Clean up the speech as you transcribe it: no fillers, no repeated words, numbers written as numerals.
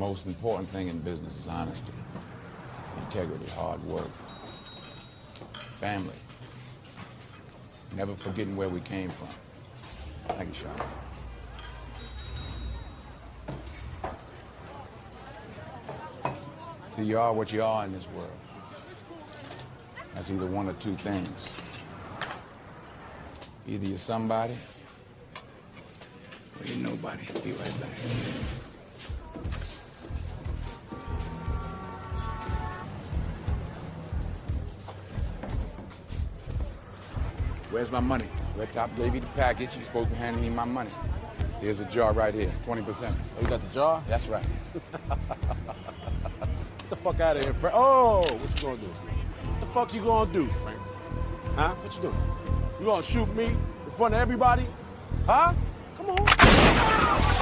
most important thing in business is honesty, integrity, hard work, family. Never forgetting where we came from. Thank you, Sean. See, you are what you are in this world. That's either one or two things. Either you're somebody, or you're nobody. Be right back. Where's my money? Red Top gave you the package. You're supposed to hand me my money. Here's a jar right here, 20%. Oh, you got the jar? That's right. Get the fuck out of here, Frank. Oh, what you gonna do? What the fuck you gonna do, Frank? Huh? What you doing? You gonna shoot me in front of everybody? Huh? Come on.